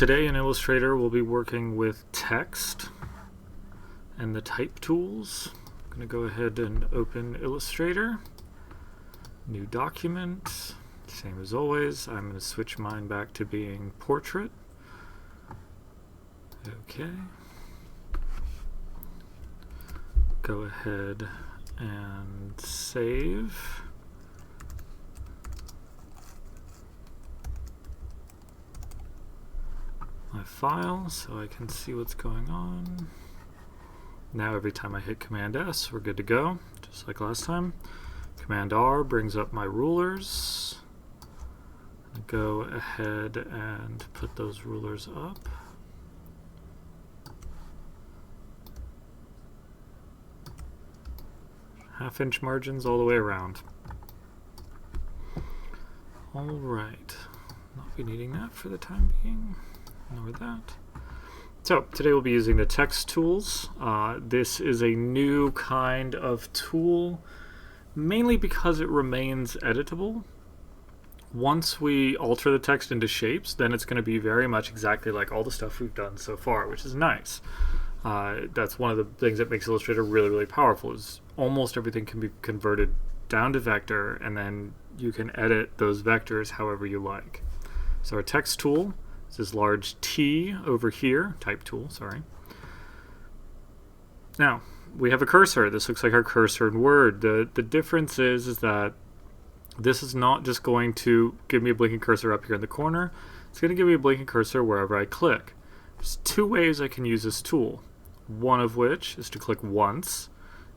Today in Illustrator we'll be working with text and the type tools. I'm going to go ahead and open Illustrator, new document, same as always. I'm going to switch mine back to being portrait. Okay. Go ahead and save. My file so I can see what's going on. Now every time I hit Command S, we're good to go, just like last time. Command R brings up my rulers. Go ahead and put those rulers up. Half-inch margins all the way around. All right, not be needing that for the time being. Ignore that. So today we'll be using the text tools. This is a new kind of tool, mainly because it remains editable. Once we alter the text into shapes, then it's going to be very much exactly like all the stuff we've done so far, which is nice. That's one of the things that makes Illustrator really, really powerful, is almost everything can be converted down to vector, and then you can edit those vectors however you like. So our text tool, this large T over here, type tool, sorry. Now, we have a cursor. This looks like our cursor in Word. The difference is that this is not just going to give me a blinking cursor up here in the corner. It's going to give me a blinking cursor wherever I click. There's two ways I can use this tool. One of which is to click once.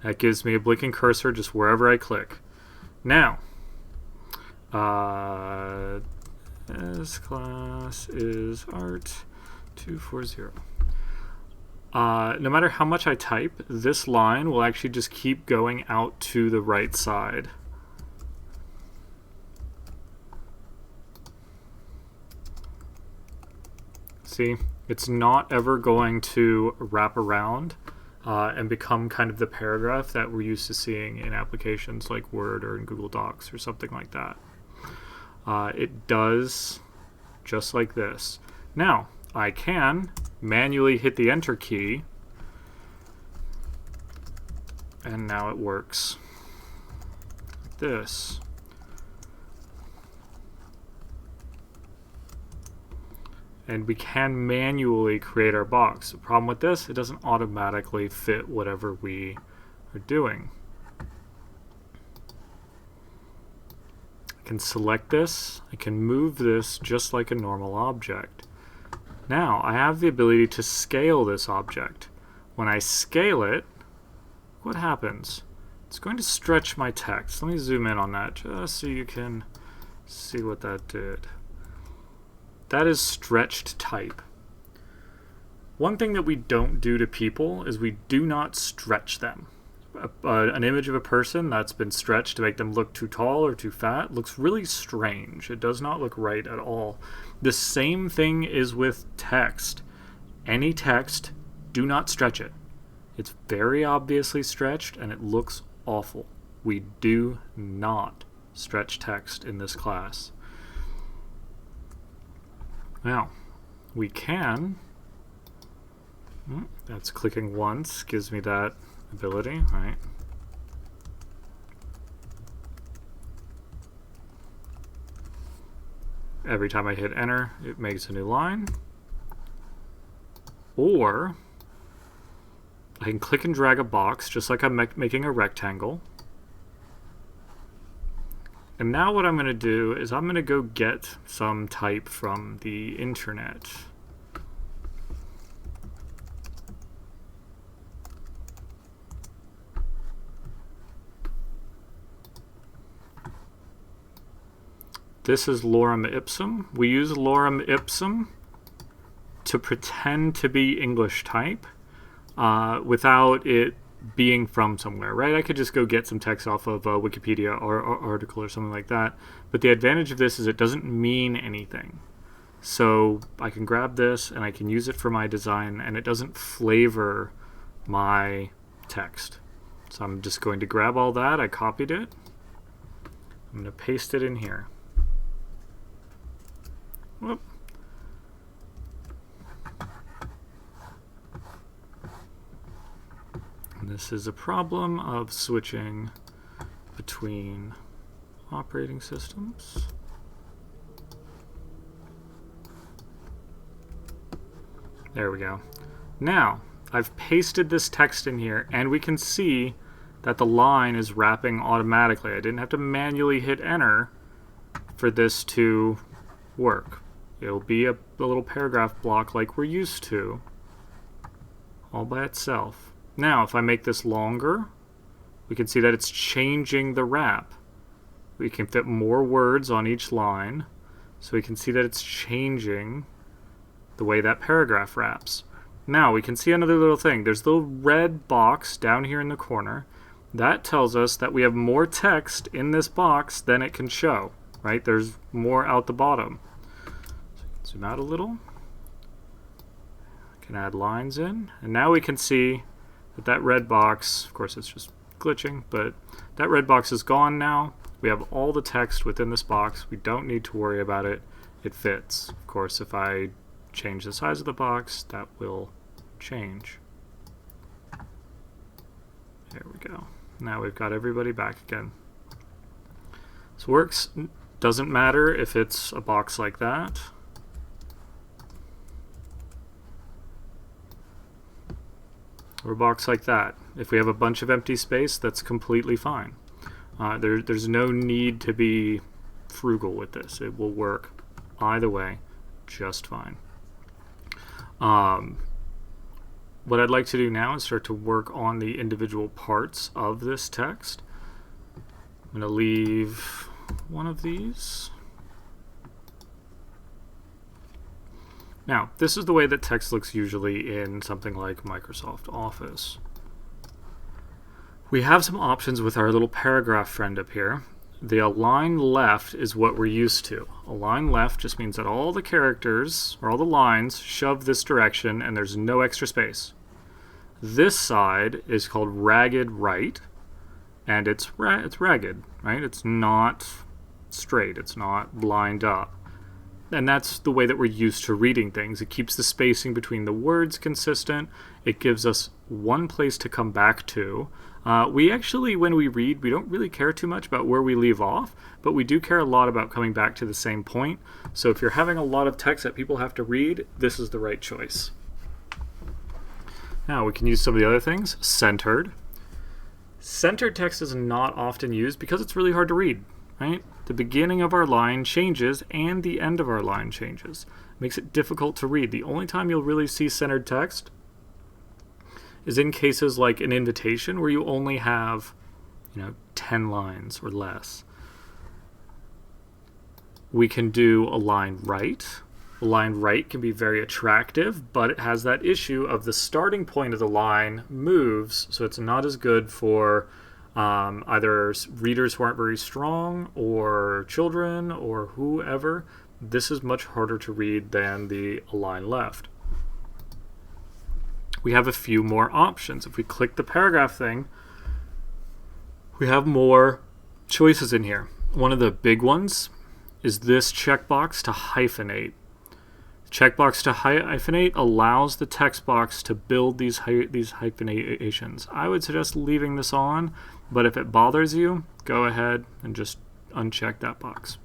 That gives me a blinking cursor just wherever I click. Now, this class is art 240. No matter how much I type, this line will actually just keep going out to the right side. See, it's not ever going to wrap around and become kind of the paragraph that we're used to seeing in applications like Word or in Google Docs or something like that. It does just like this. Now, I can manually hit the Enter key, and now it works. Like this. And we can manually create our box. The problem with this, it doesn't automatically fit whatever we are doing. I can select this, I can move this just like a normal object. Now, I have the ability to scale this object. When I scale it, what happens? It's going to stretch my text. Let me zoom in on that just so you can see what that did. That is stretched type. One thing that we don't do to people is we do not stretch them. An image of a person that's been stretched to make them look too tall or too fat looks really strange. It does not look right at all. The same thing is with text. Any text, do not stretch it. It's very obviously stretched and it looks awful. We do not stretch text in this class. Now, we can, that's clicking once, gives me that ability, right? Every time I hit enter, it makes a new line. Or, I can click and drag a box, just like I'm making a rectangle. And now what I'm going to do is I'm going to go get some type from the internet. This is Lorem Ipsum. We use Lorem Ipsum to pretend to be English type without it being from somewhere, right? I could just go get some text off of Wikipedia or article or something like that. But the advantage of this is it doesn't mean anything. So I can grab this and I can use it for my design, and it doesn't flavor my text. So I'm just going to grab all that. I copied it. I'm going to paste it in here. Whoop. this is a problem of switching between operating systems. There we go. Now, I've pasted this text in here, and we can see that the line is wrapping automatically. I didn't have to manually hit enter for this to work. It'll be a little paragraph block like we're used to, all by itself. Now, if I make this longer, we can see that it's changing the wrap. We can fit more words on each line, so we can see that it's changing the way that paragraph wraps. Now, we can see another little thing. There's the little red box down here in the corner. That tells us that we have more text in this box than it can show, right? There's more out the bottom. So zoom out a little. I can add lines in, and now we can see that that red box, of course it's just glitching, but that red box is gone now. We have all the text within this box. We don't need to worry about it. It fits. Of course, if I change the size of the box, that will change. There we go. Now we've got everybody back again. This works. Doesn't matter if it's a box like that. Or a box like that. If we have a bunch of empty space, that's completely fine. There's no need to be frugal with this. It will work either way just fine. What I'd like to do now is start to work on the individual parts of this text. I'm going to leave one of these. Now, this is the way that text looks usually in something like Microsoft Office. We have some options with our little paragraph friend up here. The align left is what we're used to. Align left just means that all the characters, or all the lines, shove this direction and there's no extra space. This side is called ragged right, and it's ragged, right? It's not straight, it's not lined up. And that's the way that we're used to reading things. It keeps the spacing between the words consistent. It gives us one place to come back to. We actually, when we read, we don't really care too much about where we leave off, but we do care a lot about coming back to the same point. So if you're having a lot of text that people have to read, this is the right choice. Now we can use some of the other things. Centered. Centered text is not often used because it's really hard to read, right? The beginning of our line changes and the end of our line changes. It makes it difficult to read. The only time you'll really see centered text is in cases like an invitation where you only have, 10 lines or less. We can do align right. Align right can be very attractive, but it has that issue of the starting point of the line moves, so it's not as good for either readers who aren't very strong or children or whoever. This is much harder to read than the align left. We have a few more options. If we click the paragraph thing, we have more choices in here. One of the big ones is this checkbox to hyphenate. Checkbox to hyphenate allows the text box to build these hyphenations. I would suggest leaving this on, but if it bothers you, go ahead and just uncheck that box.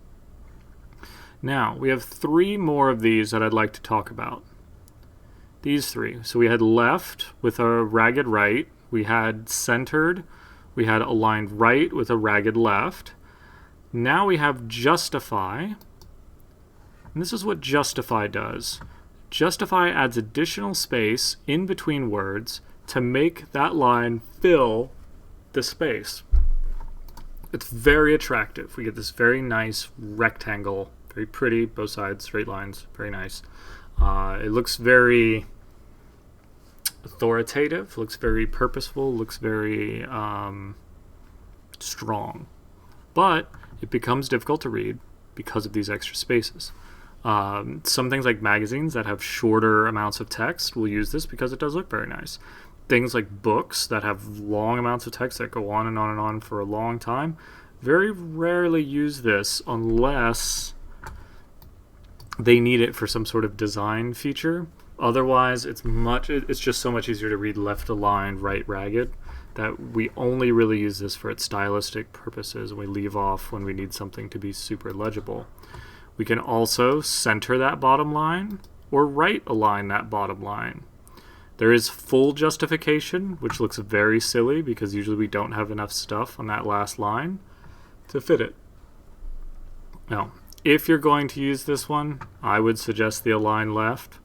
Now, we have 3 more of these that I'd like to talk about. These 3. So we had left with a ragged right, we had centered, we had aligned right with a ragged left. Now we have justify, and this is what justify does. Justify adds additional space in between words to make that line fill the space. It's very attractive. We get this very nice rectangle, very pretty, both sides, straight lines, very nice. It looks very authoritative, looks very purposeful, looks very strong. But it becomes difficult to read because of these extra spaces. Some things like magazines that have shorter amounts of text will use this because it does look very nice. Things like books that have long amounts of text that go on and on and on for a long time very rarely use this unless they need it for some sort of design feature. Otherwise, it's just so much easier to read left aligned, right ragged. that we only really use this for its stylistic purposes, and we leave off when we need something to be super legible. We can also center that bottom line or right align that bottom line. There is full justification, which looks very silly because usually we don't have enough stuff on that last line to fit it. Now, if you're going to use this one, I would suggest the align left,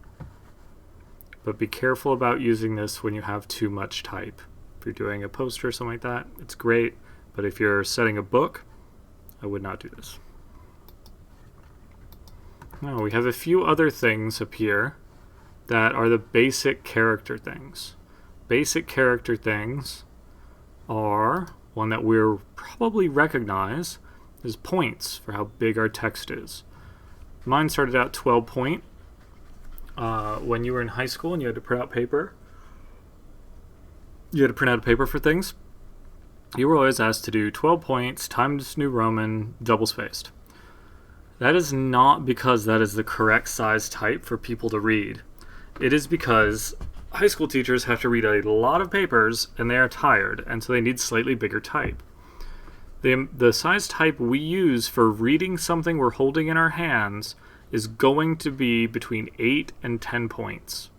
but be careful about using this when you have too much type. If you're doing a poster or something like that, it's great, but if you're setting a book, I would not do this. Now, we have a few other things up here that are the basic character things. Basic character things are one that we'll probably recognize is points for how big our text is. Mine started out 12 point. When you were in high school and you had to print out paper, for things, you were always asked to do 12 points Times New Roman double spaced. That is not because that is the correct size type for people to read. It is because high school teachers have to read a lot of papers and they are tired, and so they need slightly bigger type. The size type we use for reading something we're holding in our hands is going to be between 8 and 10 points.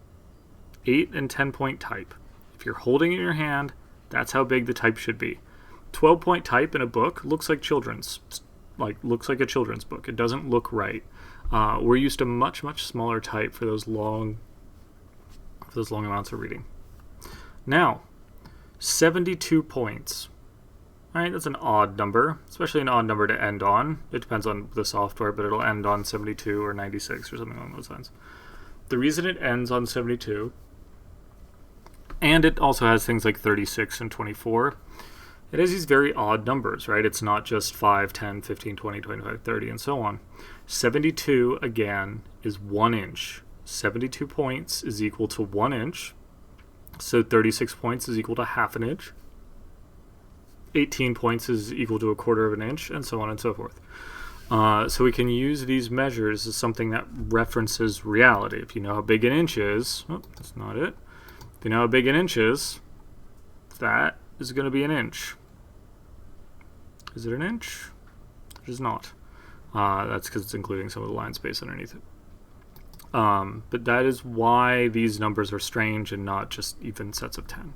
8 and 10 point type. If you're holding it in your hand, that's how big the type should be. 12 point type in a book looks like a children's book. It doesn't look right. We're used to much smaller type for those long amounts of reading. Now, 72 points. All right, that's an odd number, especially an odd number to end on. It depends on the software, but it'll end on 72 or 96 or something along those lines. The reason it ends on 72, and it also has things like 36 and 24, it has these very odd numbers, right? It's not just 5, 10, 15, 20, 25, 30, and so on. 72, again, is 1 inch. 72 points is equal to 1 inch. So 36 points is equal to half an inch. 18 points is equal to 1/4 of an inch, and so on and so forth. So we can use these measures as something that references reality. If you know how big an inch is, that's not it. If you know how big an inch is, that is going to be an inch. Is it an inch? It is not. That's because it's including some of the line space underneath it. But that is why these numbers are strange and not just even sets of 10.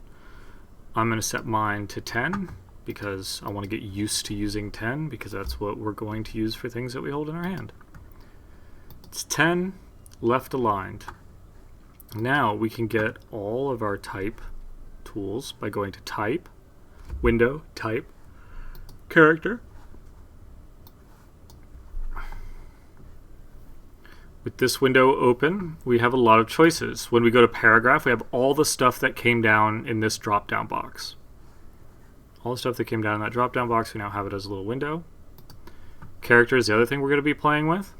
I'm going to set mine to 10 because I want to get used to using 10 because that's what we're going to use for things that we hold in our hand. It's 10 left aligned. Now we can get all of our type tools by going to Type, Window, Type, Character. With this window open, we have a lot of choices. When we go to Paragraph, we have all the stuff that came down in this drop-down box. All the stuff that came down in that drop-down box, we now have it as a little window. Character is the other thing we're going to be playing with.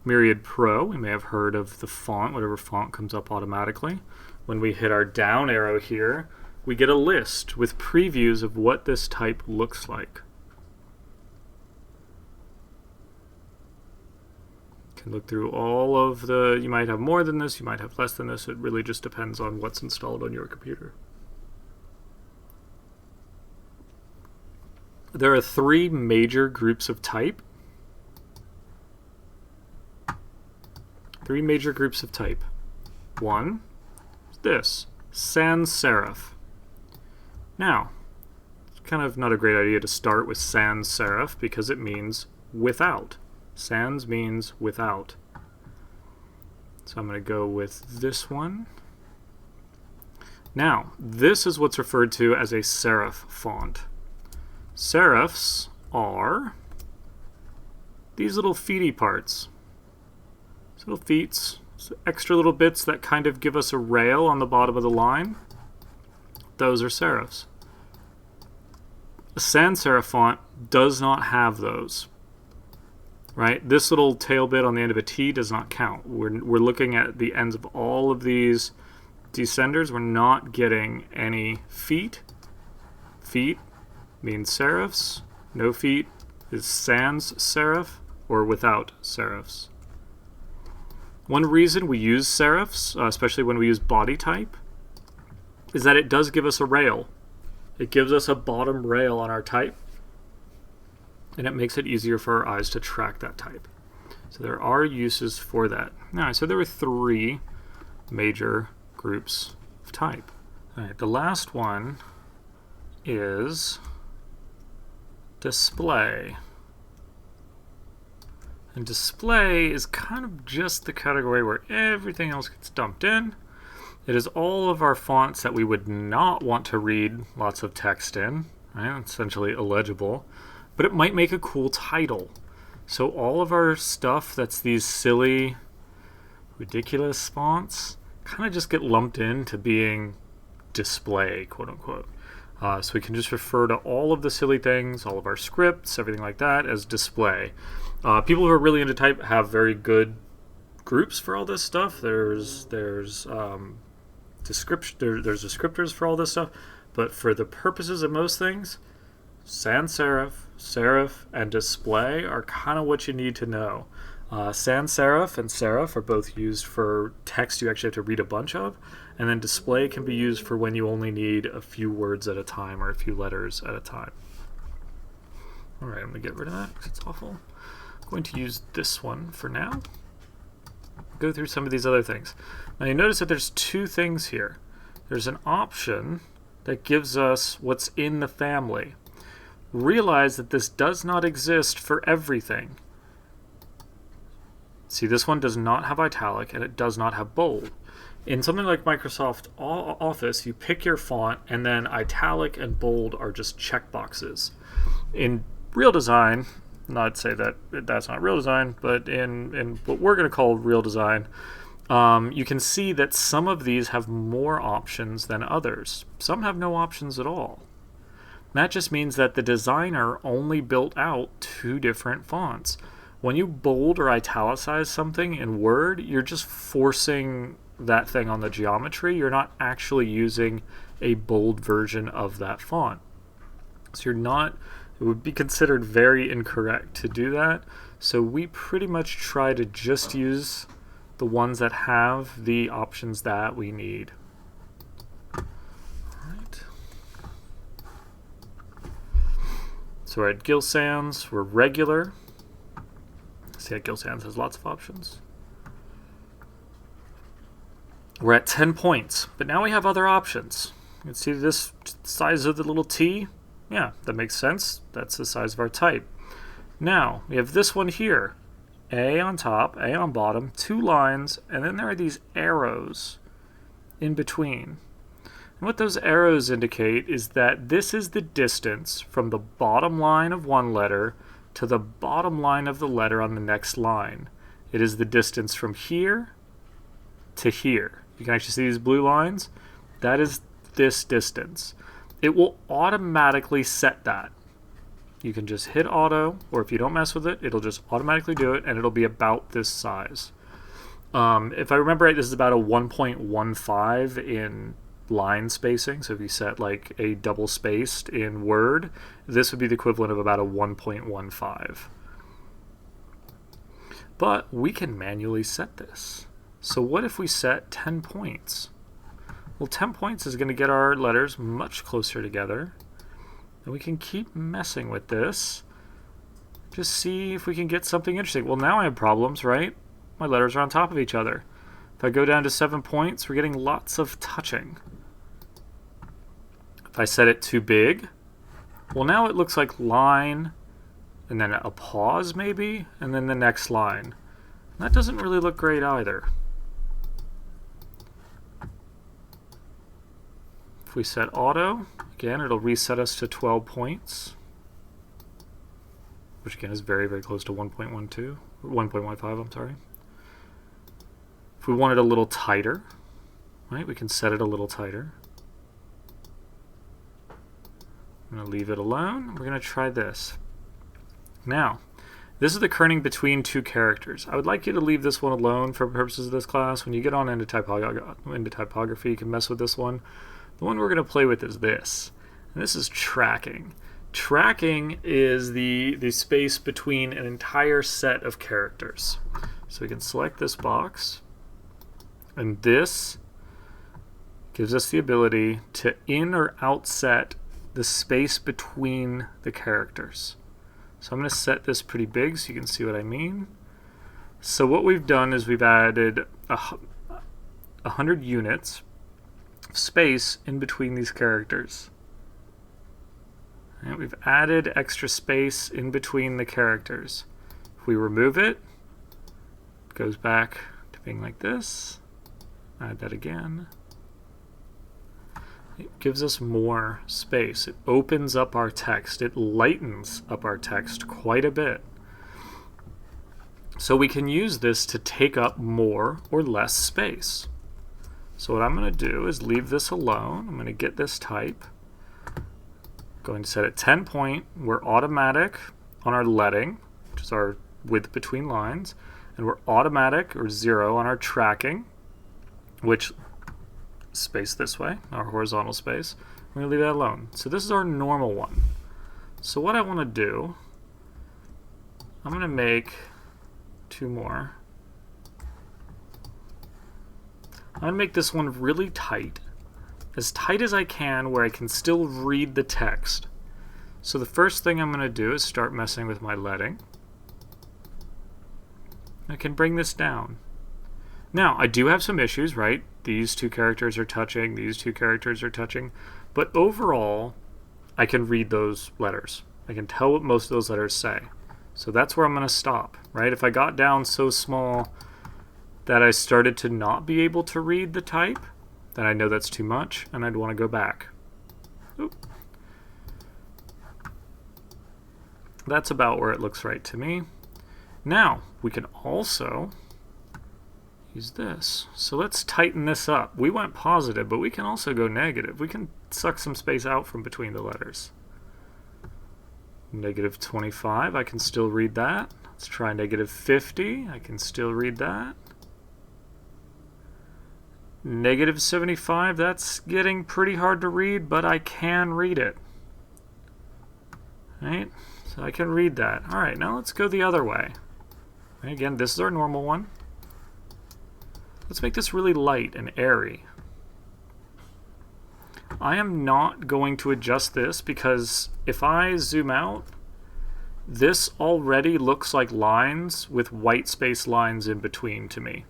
Myriad Pro, we may have heard of the font, whatever font comes up automatically. When we hit our down arrow here, we get a list with previews of what this type looks like. Can look through all of the, you might have more than this, you might have less than this, it really just depends on what's installed on your computer. There are 3 major groups of type. 3 major groups of type. One is this, Sans-Serif. Now, it's kind of not a great idea to start with Sans-Serif because it means without. Sans means without. So I'm going to go with this one. Now, this is what's referred to as a serif font. Serifs are these little feety parts. These little feets, extra little bits that kind of give us a rail on the bottom of the line. Those are serifs. A sans-serif font does not have those. Right? This little tail bit on the end of a T does not count. We're looking at the ends of all of these descenders. We're not getting any feet. Feet means serifs. No feet is sans-serif or without serifs. One reason we use serifs, especially when we use body type, is that it does give us a rail. It gives us a bottom rail on our type, and it makes it easier for our eyes to track that type. So there are uses for that. Now, I said there were 3 major groups of type. All right, the last one is display. And display is kind of just the category where everything else gets dumped in. It is all of our fonts that we would not want to read lots of text in, right? Essentially illegible, but it might make a cool title. So all of our stuff that's these silly, ridiculous fonts kind of just get lumped into being display, quote unquote. So we can just refer to all of the silly things, all of our scripts, everything like that as display. People who are really into type have very good groups for all this stuff. There's descriptors for all this stuff, but for the purposes of most things, sans-serif, serif, and display are kind of what you need to know. Sans-serif and serif are both used for text you actually have to read a bunch of, and then display can be used for when you only need a few words at a time or a few letters at a time. All right, I'm going to get rid of that because it's awful. I'm going to use this one for now. Go through some of these other things. Now you notice that there's 2 things here. There's an option that gives us what's in the family. Realize that this does not exist for everything. See, this one does not have italic and it does not have bold. In something like Microsoft Office, you pick your font and then italic and bold are just checkboxes. In real design, not say that that's not real design, but in what we're going to call real design, you can see that some of these have more options than others. Some have no options at all. That just means that the designer only built out 2 different fonts. When you bold or italicize something in Word, you're just forcing that thing on the geometry. You're not actually using a bold version of that font. So it would be considered very incorrect to do that. So we pretty much try to just use the ones that have the options that we need. All right. So we're at Gil Sans, we're regular. See that Gil Sans has lots of options. We're at 10 points, but now we have other options. You can see this size of the little T. Yeah, that makes sense. That's the size of our type. Now, we have this one here. A on top, A on bottom, 2 lines, and then there are these arrows in between. And what those arrows indicate is that this is the distance from the bottom line of one letter to the bottom line of the letter on the next line. It is the distance from here to here. You can actually see these blue lines. That is this distance. It will automatically set that. You can just hit auto, or if you don't mess with it, it'll just automatically do it, and it'll be about this size. If I remember right, this is about a 1.15 in line spacing. So if you set like a double spaced in Word, this would be the equivalent of about a 1.15. But we can manually set this. So what if we set 10 points? Well, 10 points is going to get our letters much closer together. And we can keep messing with this. Just see if we can get something interesting. Well, now I have problems, right? My letters are on top of each other. If I go down to 7 points, we're getting lots of touching. If I set it too big, well, now it looks like line, and then a pause maybe, and then the next line. That doesn't really look great either. If we set auto, again, it'll reset us to 12 points, which again is very, very close to 1.12, 1.15, I'm sorry. If we want it a little tighter, right, we can set it a little tighter. I'm going to leave it alone. We're going to try this. Now, this is the kerning between 2 characters. I would like you to leave this one alone for purposes of this class. When you get on into typography, you can mess with this one. The one we're going to play with is this. And this is tracking. Tracking is the space between an entire set of characters. So we can select this box. And this gives us the ability to in or outset the space between the characters. So I'm going to set this pretty big so you can see what I mean. So what we've done is we've added 100 units of space in between these characters. And we've added extra space in between the characters. If we remove it, it goes back to being like this. Add that again. It gives us more space. It opens up our text. It lightens up our text quite a bit. So we can use this to take up more or less space. So what I'm going to do is leave this alone. I'm going to get this type. Going to set it 10 point. We're automatic on our leading, which is our width between lines. And we're automatic or 0 on our tracking, which space this way, our horizontal space. We're going to leave that alone. So this is our normal one. So what I want to do, I'm going to make 2 more. I'm going to make this one really tight, as tight as I can, where I can still read the text. So the first thing I'm going to do is start messing with my leading. I can bring this down. Now, I do have some issues, right? These 2 characters are touching, these 2 characters are touching, but overall, I can read those letters. I can tell what most of those letters say. So that's where I'm going to stop, right? If I got down so small that I started to not be able to read the type, then I know that's too much, and I'd want to go back. Oop. That's about where it looks right to me. Now, we can also use this. So let's tighten this up. We went positive, but we can also go negative. We can suck some space out from between the letters. Negative 25, I can still read that. Let's try negative 50, I can still read that. Negative 75, that's getting pretty hard to read, but I can read it. Right? So I can read that. All right, now let's go the other way. Right, again, this is our normal one. Let's make this really light and airy. I am not going to adjust this because if I zoom out, this already looks like lines with white space lines in between to me.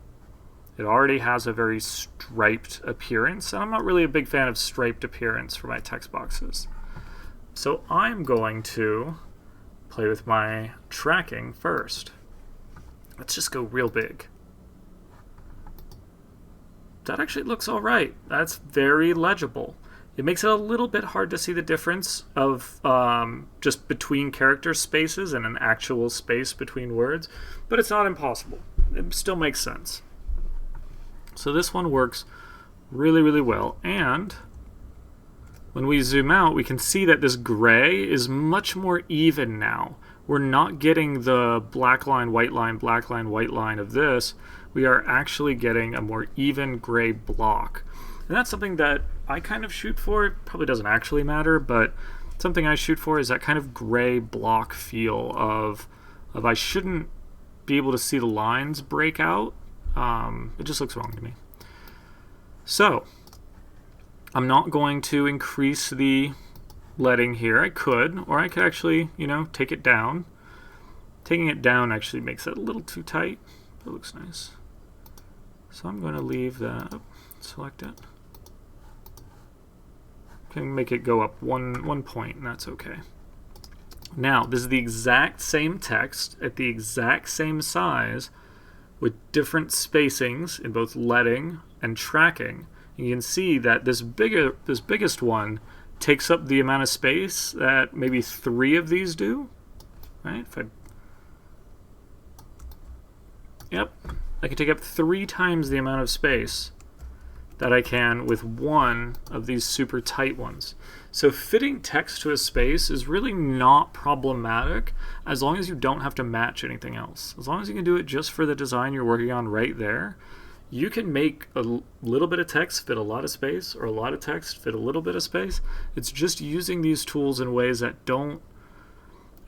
It already has a very striped appearance, and I'm not really a big fan of striped appearance for my text boxes. So I'm going to play with my tracking first. Let's just go real big. That actually looks all right. That's very legible. It makes it a little bit hard to see the difference of just between character spaces and an actual space between words, but it's not impossible. It still makes sense. So this one works really, really well. And when we zoom out, we can see that this gray is much more even now. We're not getting the black line, white line, black line, white line of this. We are actually getting a more even gray block. And that's something that I kind of shoot for. It probably doesn't actually matter, but something I shoot for is that kind of gray block feel of I shouldn't be able to see the lines break out. It just looks wrong to me. So I'm not going to increase the leading here. I could, or I could actually, take it down. Taking it down actually makes it a little too tight. That looks nice. So I'm going to leave that. Select it. Can make it go up one point, and that's okay. Now, this is the exact same text at the exact same size with different spacings in both leading and tracking. And you can see that this biggest one takes up the amount of space that maybe 3 of these do. Right? Yep. I can take up 3 times the amount of space that I can with one of these super tight ones. So fitting text to a space is really not problematic as long as you don't have to match anything else. As long as you can do it just for the design you're working on right there, you can make a little bit of text fit a lot of space, or a lot of text fit a little bit of space. It's just using these tools in ways that don't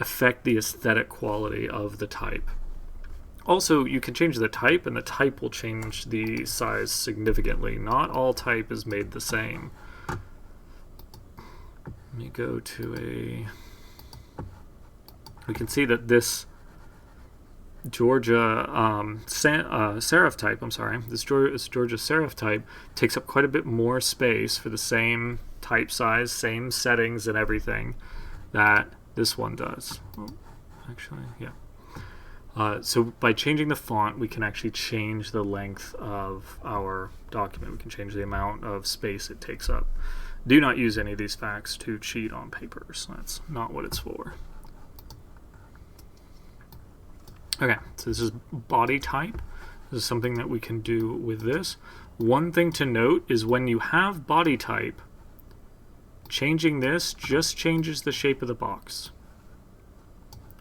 affect the aesthetic quality of the type. Also, you can change the type, and the type will change the size significantly. Not all type is made the same. Let me go to we can see that this Georgia serif type, this Georgia serif type takes up quite a bit more space for the same type size, same settings and everything that this one does. Oh, actually, yeah. So by changing the font, we can actually change the length of our document. We can change the amount of space it takes up. Do not use any of these facts to cheat on papers. That's not what it's for. Okay, so this is body type. This is something that we can do with this. One thing to note is when you have body type, changing this just changes the shape of the box.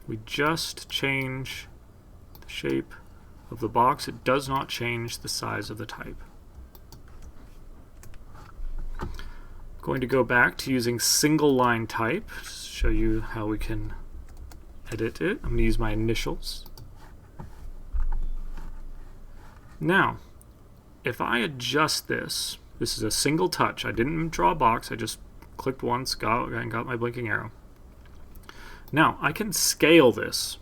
We just change the shape of the box. It does not change the size of the type. I'm going to go back to using single line type to show you how we can edit it. I'm going to use my initials. Now, if I adjust this, this is a single touch. I didn't draw a box. I just clicked once, got my blinking arrow. Now, I can scale this.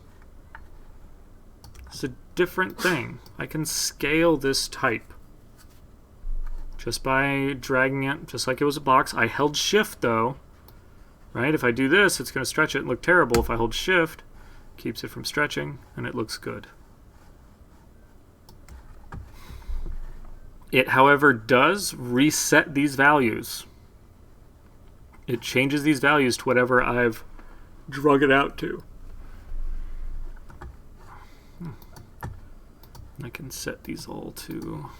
It's a different thing. I can scale this type just by dragging it, just like it was a box. I held shift though, right? If I do this, it's going to stretch it and look terrible. If I hold shift, it keeps it from stretching and it looks good. It, however, does reset these values. It changes these values to whatever I've drug it out to. I can set these all to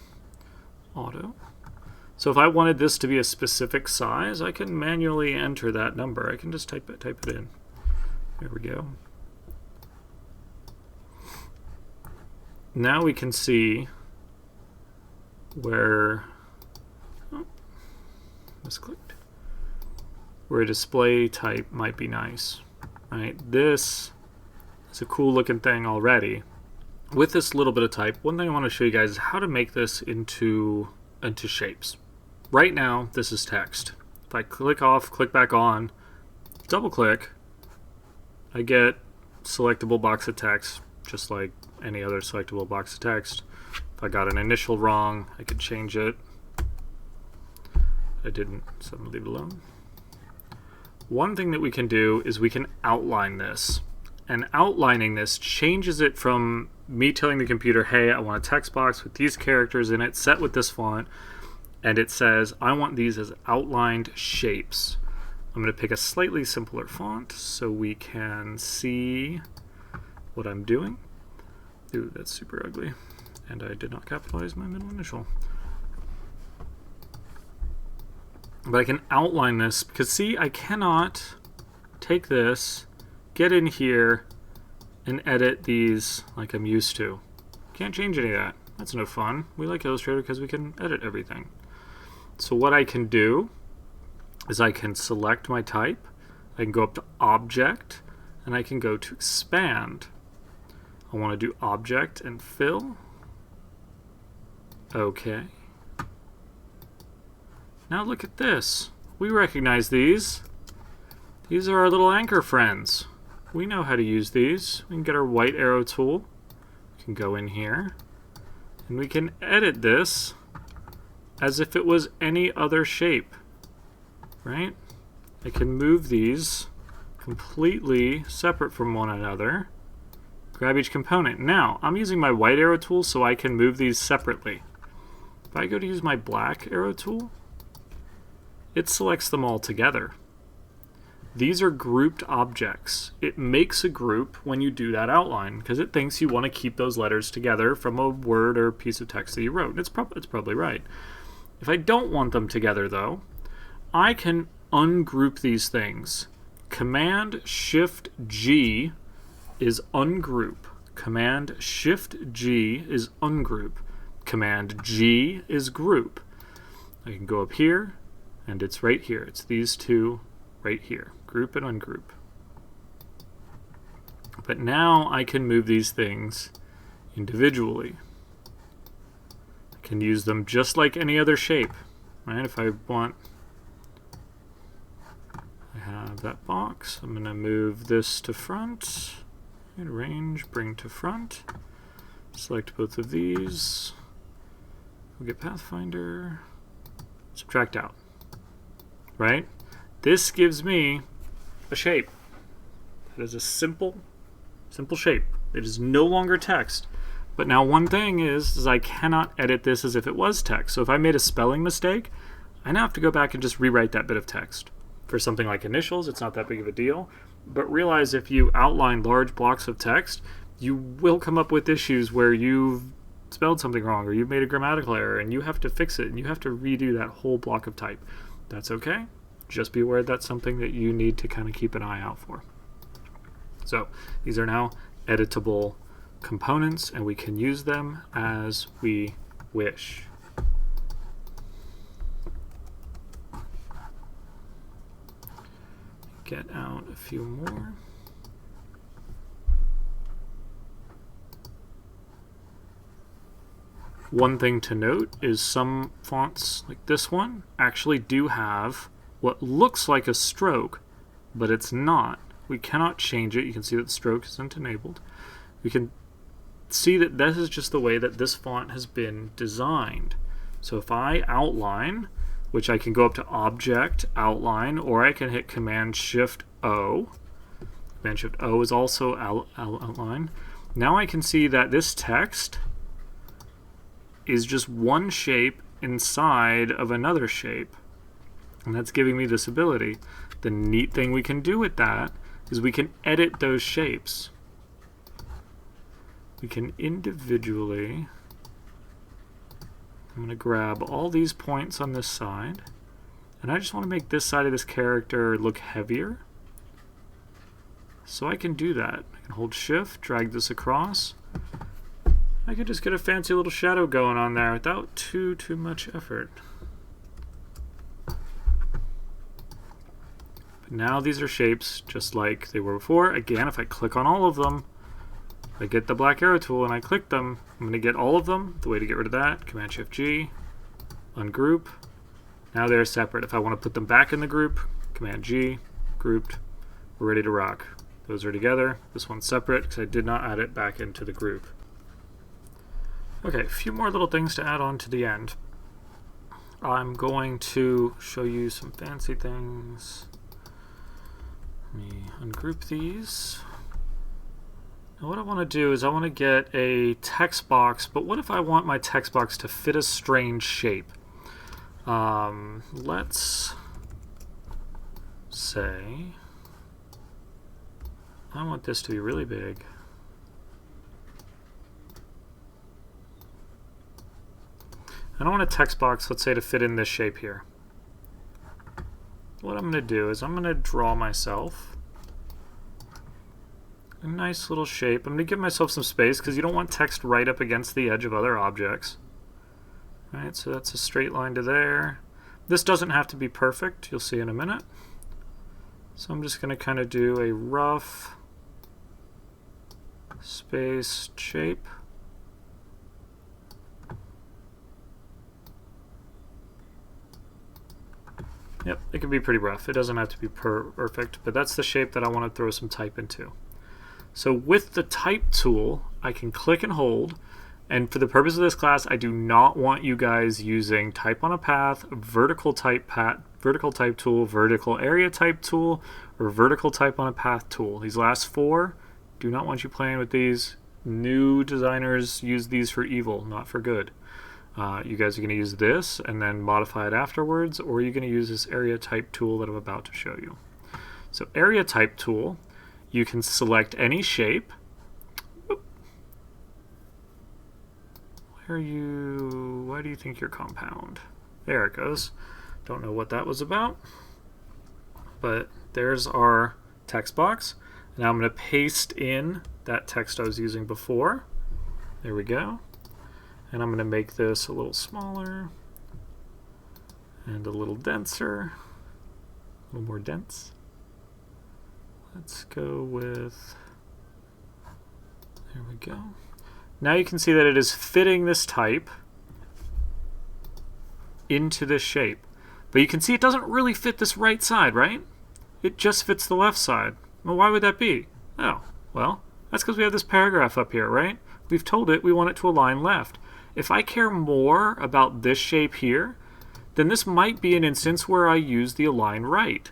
auto. So if I wanted this to be a specific size, I can manually enter that number. I can just type it in. There we go. Now we can see where misclicked. Where a display type might be nice, right? This is a cool looking thing already. With this little bit of type, one thing I want to show you guys is how to make this into shapes. Right now, this is text. If I click off, click back on, double click, I get selectable box of text, just like any other selectable box of text. If I got an initial wrong, I could change it. I didn't, so I'm going to leave it alone. One thing that we can do is we can outline this. And outlining this changes it from me telling the computer, hey, I want a text box with these characters in it, set with this font, and it says, I want these as outlined shapes. I'm going to pick a slightly simpler font so we can see what I'm doing. Ooh, that's super ugly. And I did not capitalize my middle initial. But I can outline this because see, I cannot take this, get in here, and edit these like I'm used to. Can't change any of that. That's no fun. We like Illustrator because we can edit everything. So what I can do is I can select my type, I can go up to Object, and I can go to Expand. I want to do Object and Fill. Okay. Now look at this. We recognize these. These are our little anchor friends. We know how to use these. We can get our white arrow tool. We can go in here. And we can edit this as if it was any other shape. Right? I can move these completely separate from one another. Grab each component. Now, I'm using my white arrow tool so I can move these separately. If I go to use my black arrow tool, it selects them all together. These are grouped objects. It makes a group when you do that outline because it thinks you want to keep those letters together from a word or piece of text that you wrote. And it's probably right. If I don't want them together though, I can ungroup these things. Command Shift G is ungroup. Command Shift G is ungroup. Command G is group. I can go up here, and it's right here. It's these two right here. Group and ungroup. But now I can move these things individually. I can use them just like any other shape. Right? If I want, I have that box. I'm going to move this to front. Arrange, bring to front. Select both of these. We'll get Pathfinder. Subtract out. Right? This gives me a shape. It is a simple shape. It is no longer text. But now one thing is I cannot edit this as if it was text. So if I made a spelling mistake, I now have to go back and just rewrite that bit of text. For something like initials, it's not that big of a deal. But realize if you outline large blocks of text, you will come up with issues where you've spelled something wrong or you've made a grammatical error and you have to fix it and you have to redo that whole block of type. That's okay. Just be aware that's something that you need to kind of keep an eye out for. So these are now editable components and we can use them as we wish. Get out a few more. One thing to note is some fonts like this one actually do have what looks like a stroke, but it's not. We cannot change it. You can see that the stroke isn't enabled. We can see that this is just the way that this font has been designed. So if I outline, which I can go up to Object, Outline, or I can hit Command-Shift-O. Command-Shift-O is also outline. Now I can see that this text is just one shape inside of another shape. And that's giving me this ability. The neat thing we can do with that is we can edit those shapes. We can individually, I'm going to grab all these points on this side, and I just want to make this side of this character look heavier. So I can do that. I can hold Shift, drag this across. I could just get a fancy little shadow going on there without too much effort. But now these are shapes just like they were before. Again, if I click on all of them, I get the black arrow tool and I click them, I'm going to get all of them. The way to get rid of that, Command-Shift-G, ungroup. Now they're separate. If I want to put them back in the group, Command-G, grouped, we're ready to rock. Those are together. This one's separate because I did not add it back into the group. Okay, a few more little things to add on to the end. I'm going to show you some fancy things. Let me ungroup these. Now what I want to do is I want to get a text box, but what if I want my text box to fit a strange shape? Let's say I want this to be really big. I don't want a text box, let's say, to fit in this shape here. What I'm going to do is I'm going to draw myself a nice little shape. I'm going to give myself some space because you don't want text right up against the edge of other objects. All right, so that's a straight line to there. This doesn't have to be perfect, you'll see in a minute. So I'm just going to kind of do a rough space shape. Yep, it can be pretty rough. It doesn't have to be perfect, but that's the shape that I want to throw some type into. So with the type tool, I can click and hold, and for the purpose of this class, I do not want you guys using type on a path, vertical type tool, vertical area type tool, or vertical type on a path tool. These last four, do not want you playing with these. New designers use these for evil, not for good. You guys are going to use this and then modify it afterwards, or you're going to use this area type tool that I'm about to show you. So area type tool, you can select any shape. Why do you think you're compound? There it goes. Don't know what that was about, but there's our text box. Now I'm going to paste in that text I was using before. There we go. And I'm going to make this a little smaller and a little denser, a little more dense. Let's go with, there we go. Now you can see that it is fitting this type into this shape. But you can see it doesn't really fit this right side, right? it just fits the left side. Well, why would that be? Oh, well, that's because we have this paragraph up here, right? We've told it we want it to align left. If I care more about this shape here, then this might be an instance where I use the align right.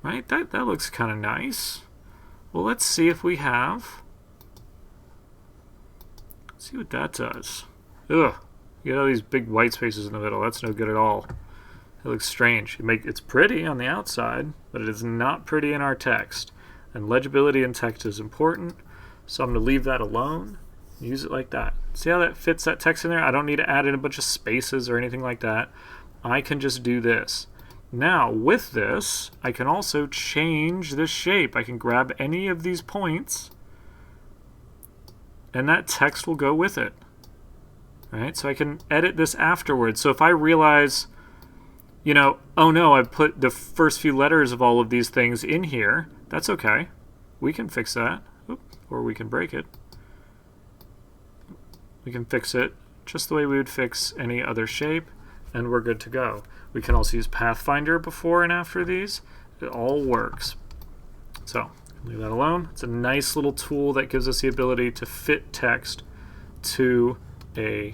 Right? That looks kind of nice. Well, let's see if we have. Let's see what that does. Ugh. You get all these big white spaces in the middle. That's no good at all. It looks strange. It's pretty on the outside, but it is not pretty in our text. And legibility in text is important, so I'm going to leave that alone. Use it like that. See how that fits that text in there? I don't need to add in a bunch of spaces or anything like that. I can just do this. Now, with this, I can also change this shape. I can grab any of these points, and that text will go with it. Right? So I can edit this afterwards. So if I realize, you know, oh no, I've put the first few letters of all of these things in here, that's okay. We can fix that. Oop, or we can break it. We can fix it just the way we would fix any other shape, and we're good to go. We can also use Pathfinder before and after these. It all works. So leave that alone. It's a nice little tool that gives us the ability to fit text to a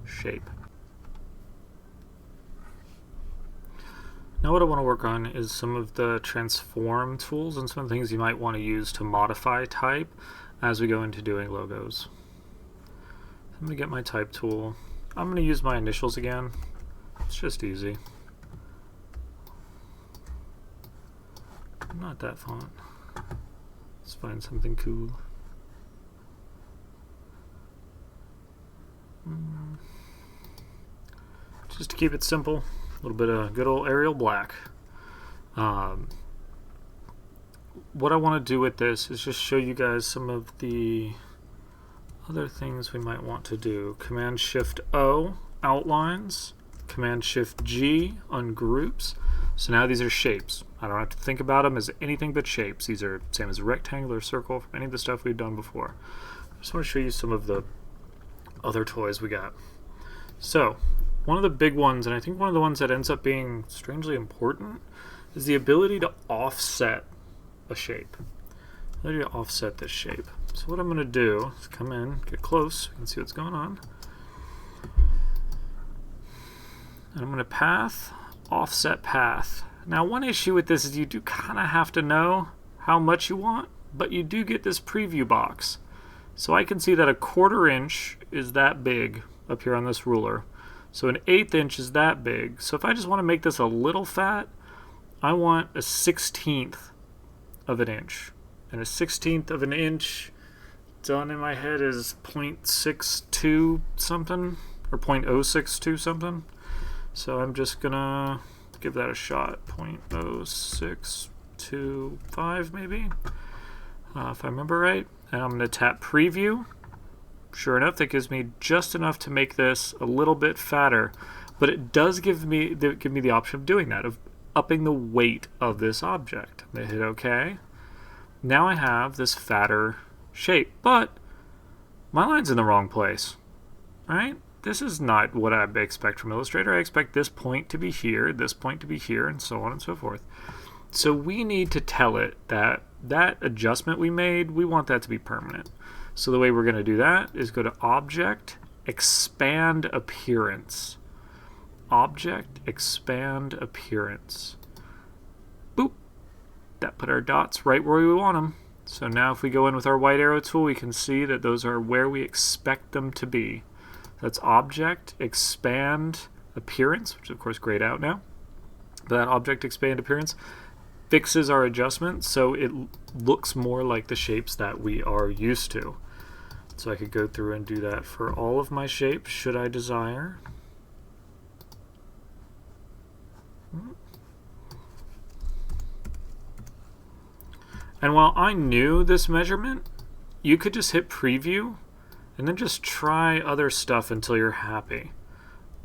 shape. Now what I want to work on is some of the transform tools and some of the things you might want to use to modify type as we go into doing logos. I'm going to get my type tool. I'm going to use my initials again. It's just easy. Not that font. Let's find something cool. Just to keep it simple, a little bit of good old Arial black. What I want to do with this is just show you guys some of the other things we might want to do. Command-Shift-O, outlines. Command-Shift-G, ungroups. So now these are shapes. I don't have to think about them as anything but shapes. These are same as a rectangular circle, any of the stuff we've done before. I just want to show you some of the other toys we got. So, one of the big ones, and I think one of the ones that ends up being strangely important, is the ability to offset a shape. The ability to offset this shape. So what I'm going to do is come in, get close, so you can see what's going on. And I'm going to path, offset path. Now one issue with this is you do kind of have to know how much you want, but you do get this preview box. So I can see that a 1/4 inch is that big up here on this ruler. So an 1/8 inch is that big. So if I just want to make this a little fat, I want a 1/16 of an inch. And a 1/16 of an inch done in my head is 0.62 something, or 0.062 something. So I'm just gonna give that a shot. 0.0625 maybe, if I remember right. And I'm gonna tap preview. Sure enough, that gives me just enough to make this a little bit fatter, but it does give me the option of doing that, of upping the weight of this object. I'm gonna hit OK. Now I have this fatter shape, but my line's in the wrong place, right? This is not what I expect from Illustrator. I expect this point to be here, this point to be here, and so on and so forth. So we need to tell it that that adjustment we made, we want that to be permanent. So the way we're going to do that is go to Object, Expand Appearance. Object, Expand Appearance. Boop. That put our dots right where we want them. So now if we go in with our white arrow tool, we can see that those are where we expect them to be. That's Object, Expand Appearance, which is of course grayed out now. That Object, Expand Appearance fixes our adjustment so it looks more like the shapes that we are used to. So I could go through and do that for all of my shapes, should I desire. And while I knew this measurement, you could just hit preview and then just try other stuff until you're happy,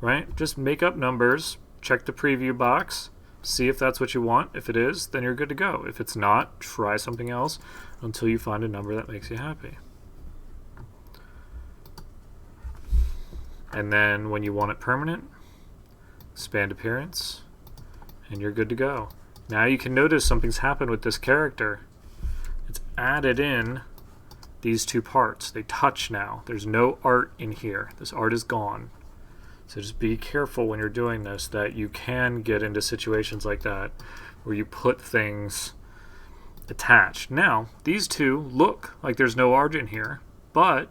right? Just make up numbers, check the preview box, see if that's what you want. If it is, then you're good to go. If it's not, try something else until you find a number that makes you happy. And then when you want it permanent, expand appearance, and you're good to go. Now you can notice something's happened with this character. It's added in these two parts. They touch now. There's no art in here. This art is gone. So just be careful when you're doing this that you can get into situations like that where you put things attached. Now, these two look like there's no art in here, but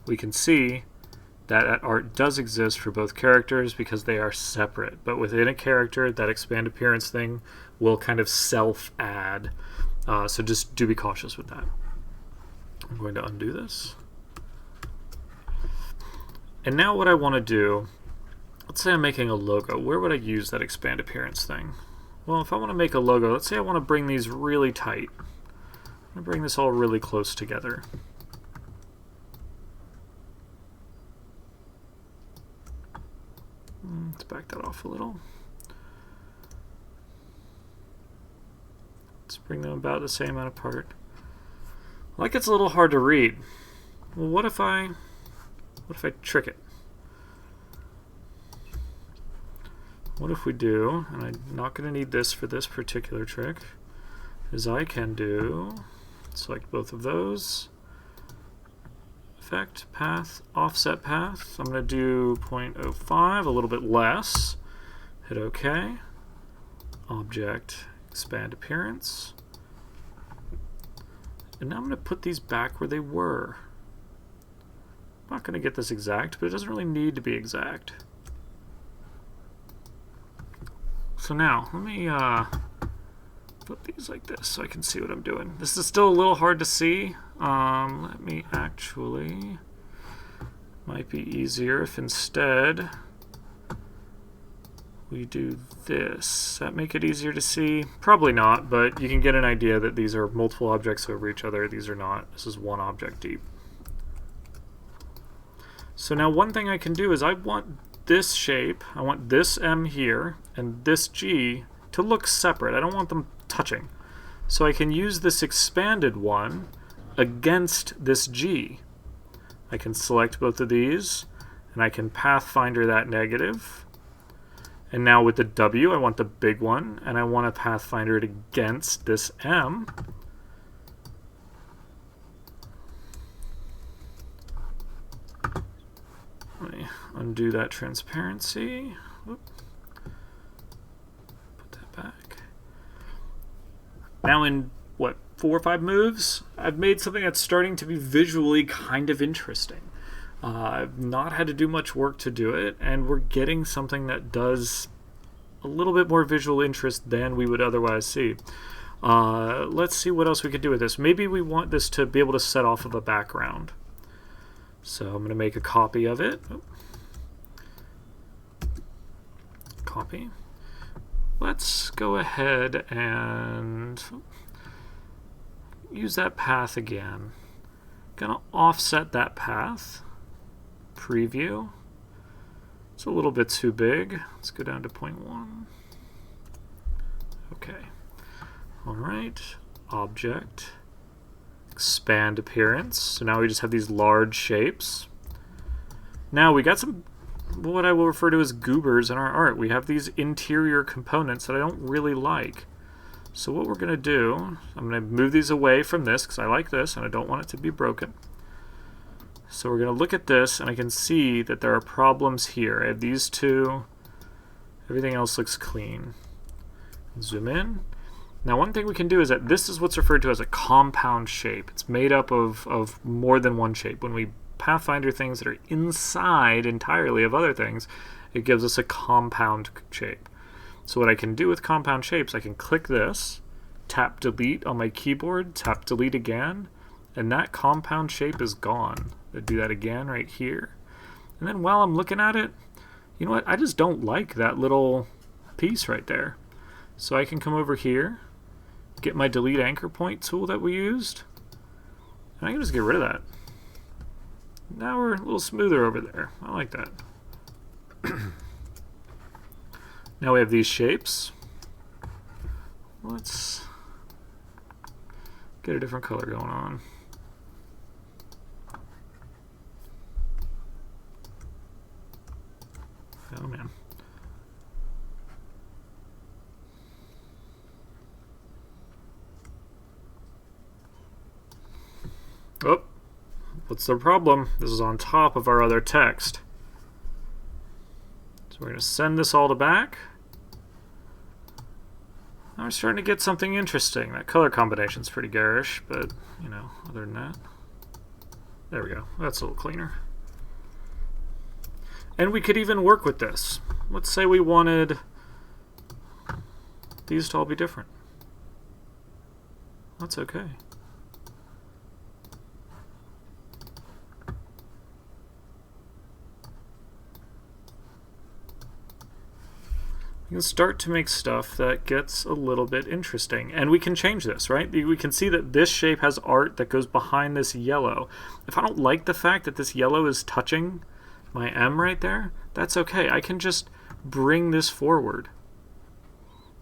we can see that art does exist for both characters because they are separate. But within a character, that expand appearance thing will kind of self-add. So just do be cautious with that. I'm going to undo this. And now what I want to do, let's say I'm making a logo. Where would I use that expand appearance thing? Well, if I want to make a logo, let's say I want to bring these really tight. I'm going to bring this all really close together. Let's back that off a little. Let's bring them about the same amount apart. Like it's a little hard to read. Well, what if I trick it? What if we do, and I'm not going to need this for this particular trick, is I can do, select both of those, effect, path, offset path. I'm going to do 0.05, a little bit less. Hit OK. Object, expand appearance. And now I'm going to put these back where they were. I'm not going to get this exact, but it doesn't really need to be exact. So now, let me put these like this so I can see what I'm doing. This is still a little hard to see. Let me actually, might be easier if instead we do this. Does that make it easier to see? Probably not, but you can get an idea that these are multiple objects over each other. These are not. This is one object deep. So now one thing I can do is I want this shape, I want this M here, and this G to look separate. I don't want them touching. So I can use this expanded one against this G. I can select both of these, and I can Pathfinder that negative. And now with the W, I want the big one, and I want to Pathfinder it against this M. Let me undo that transparency. Whoop. Put that back. Now in, what, 4 or 5 moves, I've made something that's starting to be visually kind of interesting. I've not had to do much work to do it, and we're getting something that does a little bit more visual interest than we would otherwise see. Let's see what else we could do with this. Maybe we want this to be able to set off of a background. So I'm going to make a copy of it. Copy. Let's go ahead and use that path again. Gonna offset that path. Preview. It's a little bit too big. Let's go down to 0.1. Okay. All right. Object. Expand appearance. So now we just have these large shapes. Now we got some, what I will refer to as goobers in our art. We have these interior components that I don't really like. So what we're going to do, I'm going to move these away from this because I like this and I don't want it to be broken. So we're going to look at this and I can see that there are problems here. I have these two. Everything else looks clean. Zoom in. Now one thing we can do is that this is what's referred to as a compound shape. It's made up of more than one shape. When we Pathfinder things that are inside entirely of other things, it gives us a compound shape. So what I can do with compound shapes, I can click this, tap delete on my keyboard, tap delete again, and that compound shape is gone. I'll do that again right here. And then while I'm looking at it, you know what? I just don't like that little piece right there. So I can come over here, get my delete anchor point tool that we used, and I can just get rid of that. Now we're a little smoother over there. I like that. Now we have these shapes. Let's get a different color going on. Oh man. Oh, what's the problem? This is on top of our other text. So we're going to send this all to back. Now we're starting to get something interesting. That color combination's pretty garish, but, you know, other than that. There we go. That's a little cleaner. And we could even work with this. Let's say we wanted these to all be different. That's okay. You can start to make stuff that gets a little bit interesting. And we can change this, right? We can see that this shape has art that goes behind this yellow. If I don't like the fact that this yellow is touching my M right there, that's okay. I can just bring this forward.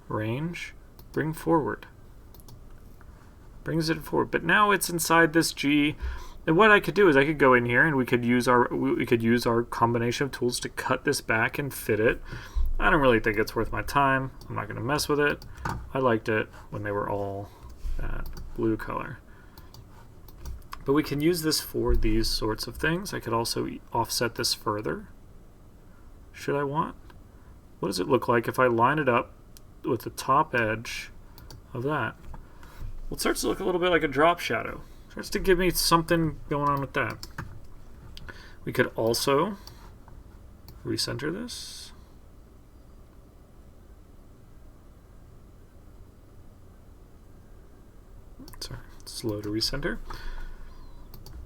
Range, bring forward. Brings it forward. But now it's inside this G. And what I could do is I could go in here and we could use our combination of tools to cut this back and fit it. I don't really think it's worth my time. I'm not going to mess with it. I liked it when they were all that blue color. But we can use this for these sorts of things. I could also offset this further. Should I want? What does it look like if I line it up with the top edge of that? Well, it starts to look a little bit like a drop shadow. It starts to give me something going on with that. We could also recenter this. Sorry, slow to recenter.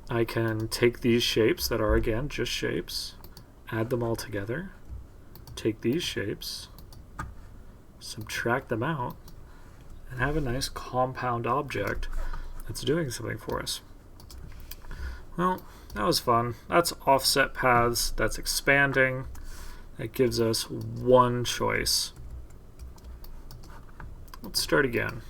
I can take these shapes that are, again, just shapes, add them all together, take these shapes, subtract them out, and have a nice compound object that's doing something for us. Well, that was fun. That's offset paths, that's expanding. That gives us one choice. Let's start again.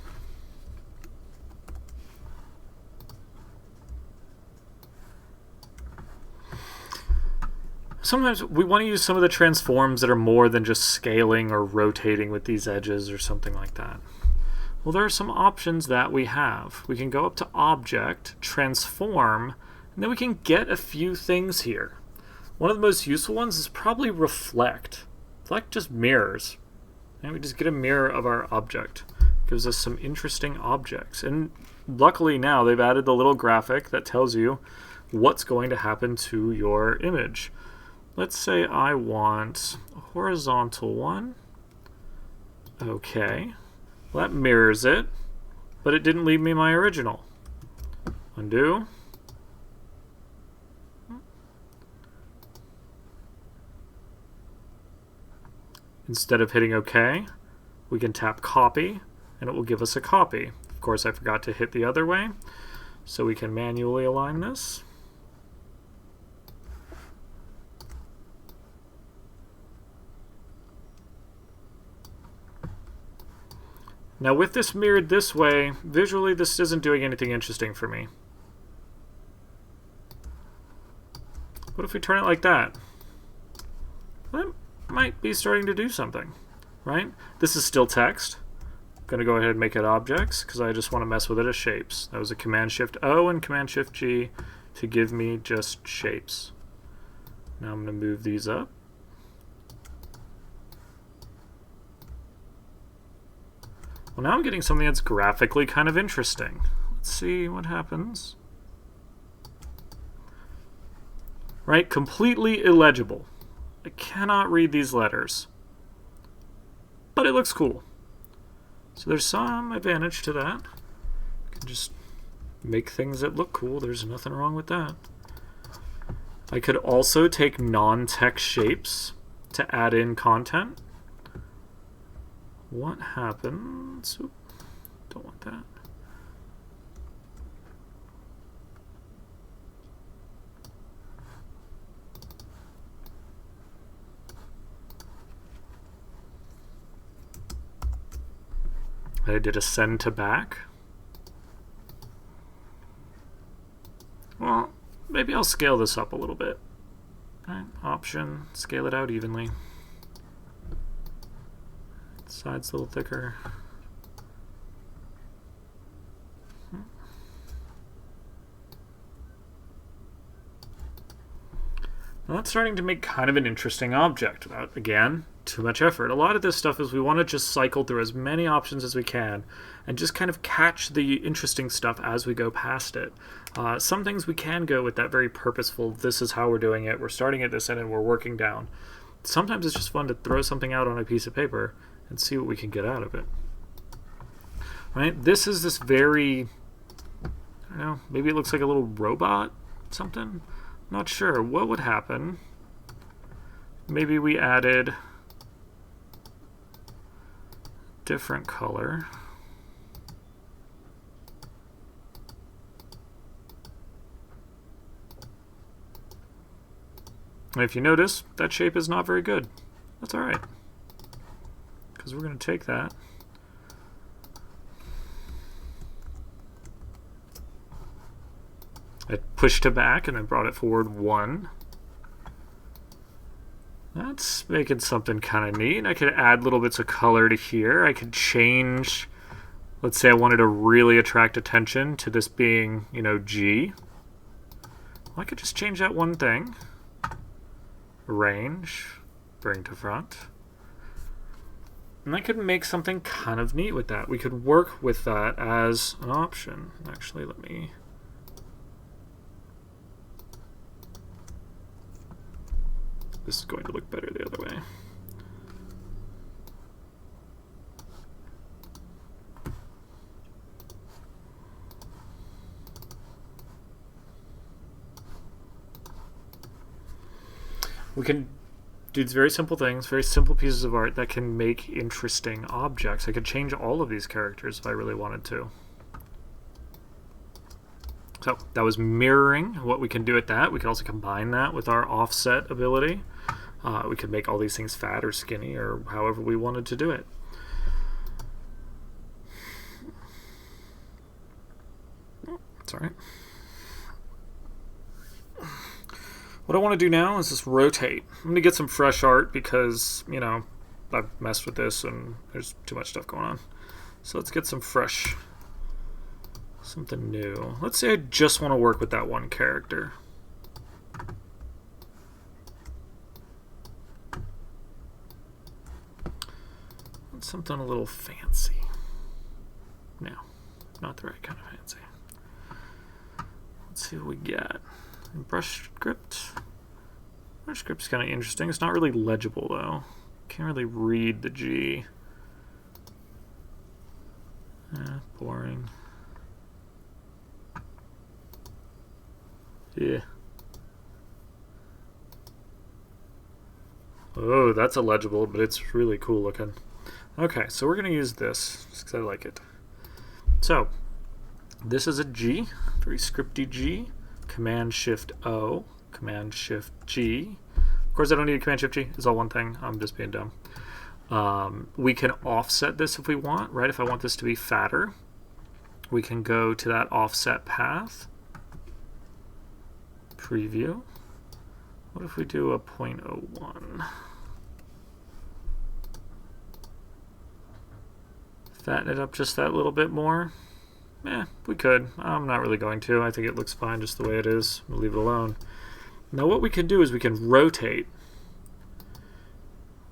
Sometimes we want to use some of the transforms that are more than just scaling or rotating with these edges or something like that. Well, there are some options that we have. We can go up to Object, Transform, and then we can get a few things here. One of the most useful ones is probably Reflect. Reflect just mirrors. And we just get a mirror of our object. It gives us some interesting objects. And luckily now they've added the little graphic that tells you what's going to happen to your image. Let's say I want a horizontal one. Okay. Well, that mirrors it, but it didn't leave me my original. Undo. Instead of hitting OK, we can tap Copy, and it will give us a copy. Of course, I forgot to hit the other way, so we can manually align this. Now with this mirrored this way, visually this isn't doing anything interesting for me. What if we turn it like that? That might be starting to do something, right? This is still text. I'm going to go ahead and make it objects because I just want to mess with it as shapes. That was a Command-Shift-O and Command-Shift-G to give me just shapes. Now I'm going to move these up. Well, now I'm getting something that's graphically kind of interesting. Let's see what happens. Right, completely illegible. I cannot read these letters. But it looks cool. So there's some advantage to that. You can just make things that look cool. There's nothing wrong with that. I could also take non-text shapes to add in content. What happens? Oop, don't want that. I did a send to back. Well, maybe I'll scale this up a little bit. Right, Option, scale it out evenly. Side's a little thicker. that's starting to make kind of an interesting object without, again, too much effort. A lot of this stuff is we want to just cycle through as many options as we can and just kind of catch the interesting stuff as we go past it. Some things we can go with that very purposeful, this is how we're doing it, we're starting at this end and we're working down. Sometimes it's just fun to throw something out on a piece of paper and see what we can get out of it. Right? This is this very, I don't know, maybe it looks like a little robot, something? Not sure. What would happen? Maybe we added different color. And if you notice, that shape is not very good. That's all right, because we're going to take that. I pushed it back and then brought it forward 1. That's making something kind of neat. I could add little bits of color to here. I could change, let's say I wanted to really attract attention to this being, you know, G. Well, I could just change that one thing. Range, bring to front. And I could make something kind of neat with that. We could work with that as an option. Actually, let me... This is going to look better the other way. We can do these very simple things, very simple pieces of art that can make interesting objects. I could change all of these characters if I really wanted to. So that was mirroring what we can do with that. We could also combine that with our offset ability. We could make all these things fat or skinny or however we wanted to do it. It's all right. What I want to do now is just rotate. I'm going to get some fresh art because, you know, I've messed with this and there's too much stuff going on. So let's get some fresh, something new. Let's say I just want to work with that one character. Something a little fancy. No, not the right kind of fancy. Let's see what we got. Brush script. Brush script's kind of interesting. It's not really legible though. Can't really read the G. Boring. Yeah. Oh, that's illegible, but it's really cool looking. Okay, so we're going to use this just because I like it. So, this is a G, very scripty G. Command-Shift-O, Command-Shift-G. Of course, I don't need a Command-Shift-G. It's all one thing. I'm just being dumb. We can offset this if we want, right? If I want this to be fatter, we can go to that offset path. Preview. What if we do a 0.01? Fatten it up just that little bit more. We could. I'm not really going to. I think it looks fine just the way it is. We'll leave it alone. Now what we can do is we can rotate.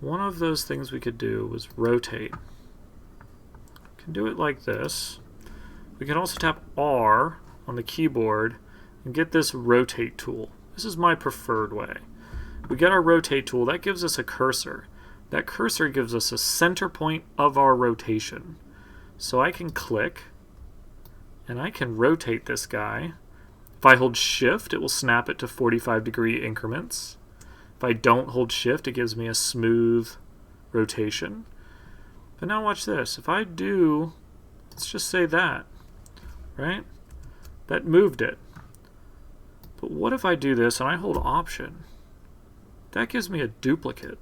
One of those things we could do was rotate. We can do it like this. We can also tap R on the keyboard and get this rotate tool. This is my preferred way. We get our rotate tool. That gives us a cursor. That cursor gives us a center point of our rotation. So I can click and I can rotate this guy. If I hold shift, it will snap it to 45-degree increments. If I don't hold shift, it gives me a smooth rotation. But now watch this. If I do, let's just say that, right? That moved it. But what if I do this and I hold option? That gives me a duplicate.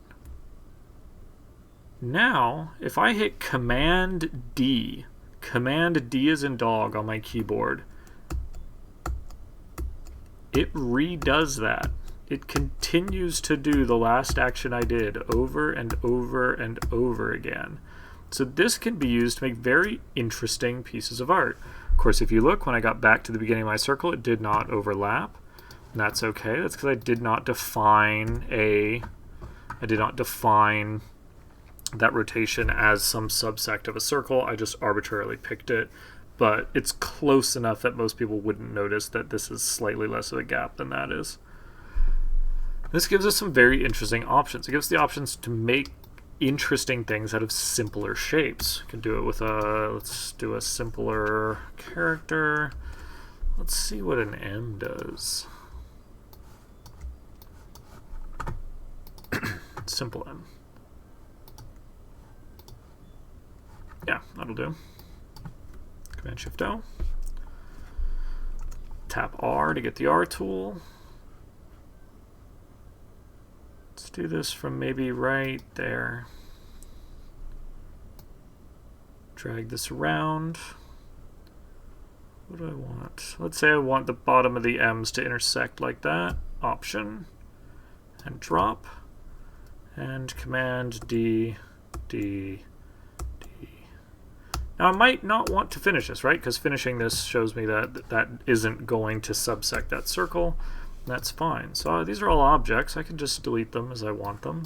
Now, if I hit Command D as in dog on my keyboard, it redoes that. It continues to do the last action I did over and over and over again. So this can be used to make very interesting pieces of art. Of course, if you look, when I got back to the beginning of my circle, it did not overlap. And that's okay. That's because I did not define that rotation as some subsect of a circle. I just arbitrarily picked it, but it's close enough that most people wouldn't notice that this is slightly less of a gap than that is. This gives us some very interesting options. It gives the options to make interesting things out of simpler shapes. You can do it with let's do a simpler character. Let's see what an M does. Simple M. Yeah, that'll do. Command-Shift-O. Tap R to get the R tool. Let's do this from maybe right there. Drag this around. What do I want? Let's say I want the bottom of the M's to intersect like that. Option. And drop. And Command D, D, D. Now I might not want to finish this, right? Because finishing this shows me that that isn't going to subsect that circle. That's fine. So these are all objects. I can just delete them as I want them.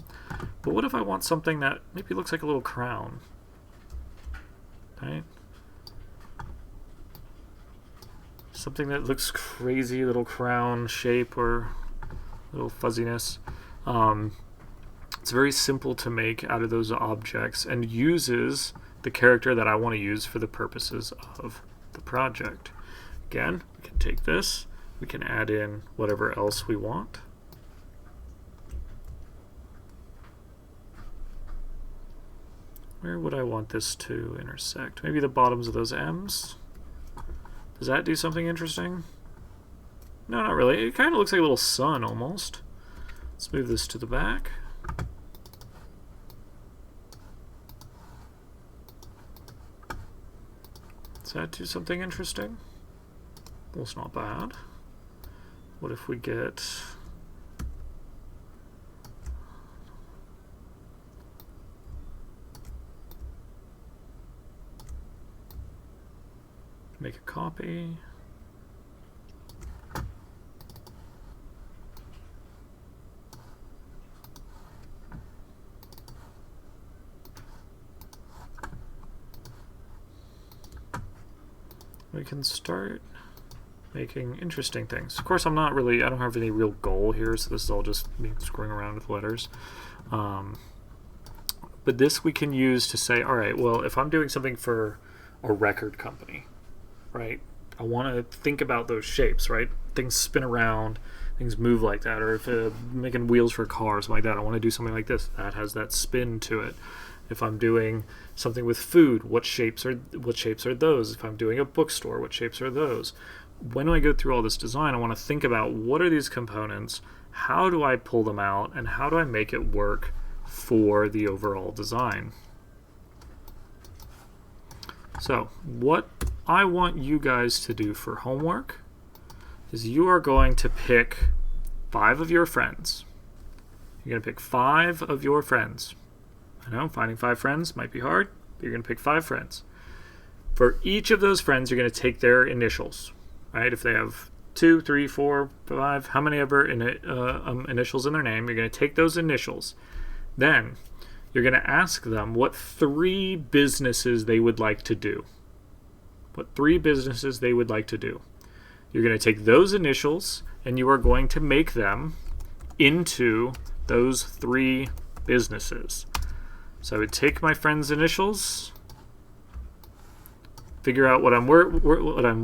But what if I want something that maybe looks like a little crown? Right? Something that looks crazy, little crown shape or little fuzziness. It's very simple to make out of those objects and uses the character that I want to use for the purposes of the project. Again, we can take this, we can add in whatever else we want. Where would I want this to intersect? Maybe the bottoms of those M's? Does that do something interesting? No, not really. It kind of looks like a little sun almost. Let's move this to the back. Does that do something interesting? Well, it's not bad. What if we get... make a copy. We can start making interesting things. Of course, I don't have any real goal here, so this is all just me screwing around with letters. But this we can use to say, all right, well, if I'm doing something for a record company, right, I want to think about those shapes, right? Things spin around, things move like that, or if making wheels for cars, something like that, I want to do something like this that has that spin to it. If I'm doing something with food, what shapes are those? If I'm doing a bookstore, what shapes are those? When I go through all this design, I want to think about what are these components, how do I pull them out, and how do I make it work for the overall design? So what I want you guys to do for homework is you are going to pick 5 of your friends. You're going to pick 5 of your friends. I know finding 5 friends might be hard, but you're going to pick 5 friends. For each of those friends, you're going to take their initials, right? If they have 2, 3, 4, 5, how many ever initials in their name, you're going to take those initials. Then you're going to ask them what 3 businesses they would like to do. What 3 businesses they would like to do. You're going to take those initials and you are going to make them into those 3 businesses. So I would take my friend's initials, figure out what I'm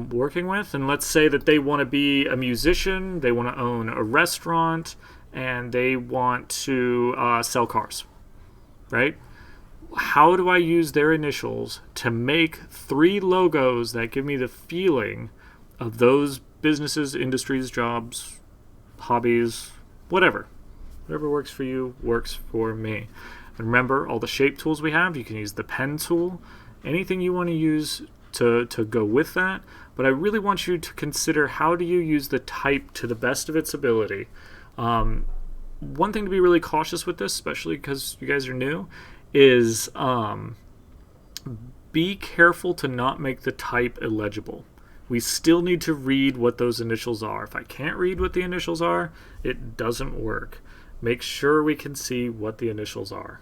working with, and let's say that they want to be a musician, they want to own a restaurant, and they want to sell cars, right? How do I use their initials to make 3 logos that give me the feeling of those businesses, industries, jobs, hobbies, whatever. Whatever works for you works for me. And remember, all the shape tools we have, you can use the pen tool, anything you want to use to go with that. But I really want you to consider, how do you use the type to the best of its ability? One thing to be really cautious with this, especially because you guys are new, is be careful to not make the type illegible. we still need to read what those initials are. If I can't read what the initials are, it doesn't work. Make sure we can see what the initials are.